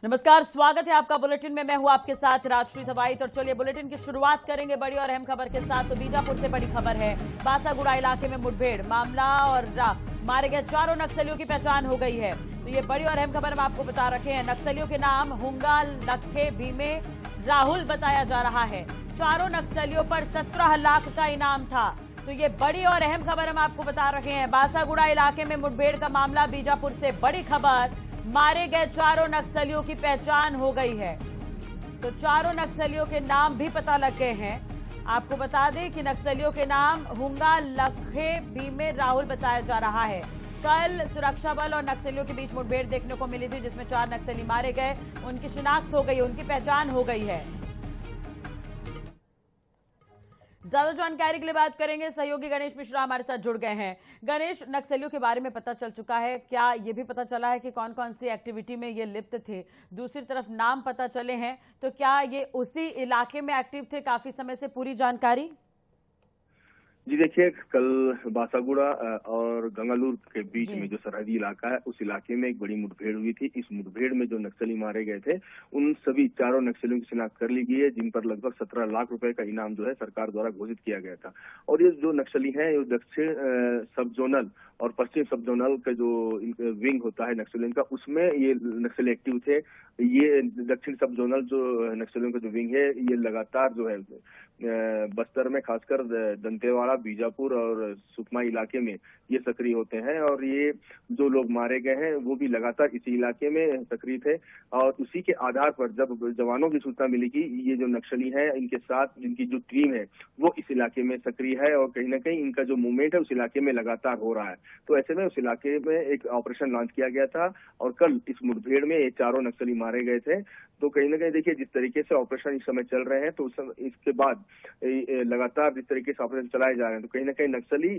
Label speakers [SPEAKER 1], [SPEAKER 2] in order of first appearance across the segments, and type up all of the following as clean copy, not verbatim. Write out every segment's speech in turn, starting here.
[SPEAKER 1] नमस्कार, स्वागत है आपका बुलेटिन में। मैं हूं आपके साथ राजश्री थवाई। तो चलिए बुलेटिन की शुरुआत करेंगे बड़ी और अहम खबर के साथ। तो बीजापुर से बड़ी खबर है। बासागुड़ा इलाके में मुठभेड़ मामला और मारे गए 4 नक्सलियों की पहचान हो गई है। तो ये बड़ी और अहम खबर हम आपको बता रखे हैं। नक्सलियों के नाम हुंगा, लखे, भीमे, राहुल बताया जा रहा है। 4 नक्सलियों पर 17 लाख का इनाम था। तो ये बड़ी और अहम खबर हम आपको बता रहे हैं। बासागुड़ा इलाके में मुठभेड़ का मामला, बीजापुर से बड़ी खबर। मारे गए 4 नक्सलियों की पहचान हो गई है। तो 4 नक्सलियों के नाम भी पता लग गए हैं। आपको बता दें कि नक्सलियों के नाम हुंगा, लखे, भीमे, राहुल बताया जा रहा है। कल सुरक्षा बल और नक्सलियों के बीच मुठभेड़ देखने को मिली थी, जिसमें 4 नक्सली मारे गए। उनकी शिनाख्त हो गई, उनकी पहचान हो गई है। ज्यादा जानकारी के लिए बात करेंगे। सहयोगी गणेश मिश्रा हमारे साथ जुड़ गए हैं। गणेश, नक्सलियों के बारे में पता चल चुका है, क्या ये भी पता चला है कि कौन कौन सी एक्टिविटी में ये लिप्त थे? दूसरी तरफ नाम पता चले हैं, तो क्या ये उसी इलाके में एक्टिव थे काफी समय से? पूरी जानकारी।
[SPEAKER 2] जी देखिए, कल बासागुड़ा और गंगालूर के बीच में जो सरहदी इलाका है, उस इलाके में एक बड़ी मुठभेड़ हुई थी। इस मुठभेड़ में जो नक्सली मारे गए थे, उन सभी 4 नक्सलियों की शिनाख्त कर ली गई है, जिन पर लगभग 17 लाख रुपए का इनाम जो है सरकार द्वारा घोषित किया गया था। और ये जो नक्सली हैं, ये दक्षिण सब जोनल और पश्चिम सब जोनल का जो विंग होता है नक्सलियों का, उसमें ये नक्सली एक्टिव थे। ये दक्षिण सब जोनल जो नक्सलियों का जो विंग है, ये लगातार जो है बस्तर में, खासकर दंतेवाड़ा, बीजापुर और सुकमा इलाके में ये सक्रिय होते हैं। और ये जो लोग मारे गए हैं वो भी लगातार इसी इलाके में सक्रिय थे। और उसी के आधार पर जब जवानों की सूचना मिली कि ये जो नक्सली हैं, इनके साथ जिनकी जो टीम है वो इस इलाके में सक्रिय है और कहीं ना कहीं इनका जो मूवमेंट है उस इलाके में लगातार हो रहा है, तो ऐसे में उस इलाके में एक ऑपरेशन लॉन्च किया गया था। और कल इस मुठभेड़ में ये 4 नक्सली मारे गए थे। तो कहीं ना कहीं देखिए, जिस तरीके से ऑपरेशन इस समय चल रहे हैं, तो इसके बाद लगातार जिस तरीके से ऑपरेशन चलाए जा रहे हैं, तो कहीं ना कहीं नक्सली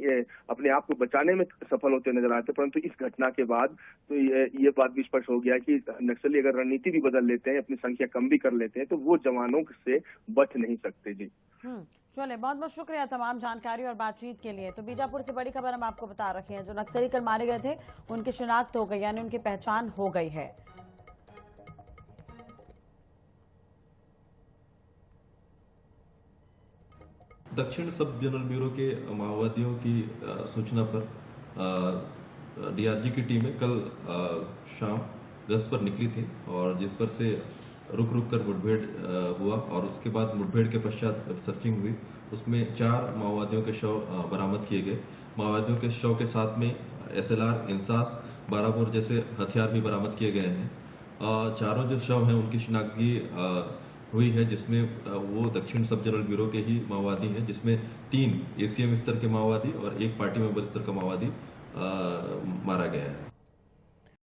[SPEAKER 2] अपने आप को बचाने में सफल होते नजर आते हैं। परंतु इस घटना के बाद तो ये बात भी स्पष्ट हो गया कि नक्सली अगर रणनीति भी बदल लेते हैं, अपनी संख्या कम भी कर लेते हैं, तो वो जवानों से बच नहीं सकते। जी
[SPEAKER 1] चले, बहुत बहुत शुक्रिया तमाम जानकारी और बातचीत के लिए। तो बीजापुर से बड़ी खबर हम आपको बता रखे हैं। जो नक्सली कल मारे गए थे, उनकी शिनाख्त हो गई, यानी उनकी पहचान हो गई है।
[SPEAKER 3] दक्षिण सब जोनल ब्यूरो के माओवादियों की सूचना पर डीआरजी की टीमें कल शाम गश्त पर निकली थी, और जिस पर से रुक कर मुठभेड़ हुआ। और उसके बाद मुठभेड़ के पश्चात सर्चिंग हुई, उसमें 4 माओवादियों के शव बरामद किए गए। माओवादियों के शव के साथ में SLR, इंसास, 12 बोर जैसे हथियार भी बरामद किए गए हैं। चारों जो शव हैं उनकी शिनाख्त भी हुई है, जिसमें वो दक्षिण सब जोनल ब्यूरो के ही माओवादी हैं, जिसमें 3 ACM स्तर के माओवादी और 1 पार्टी मेंबर स्तर का माओवादी मारा गया है।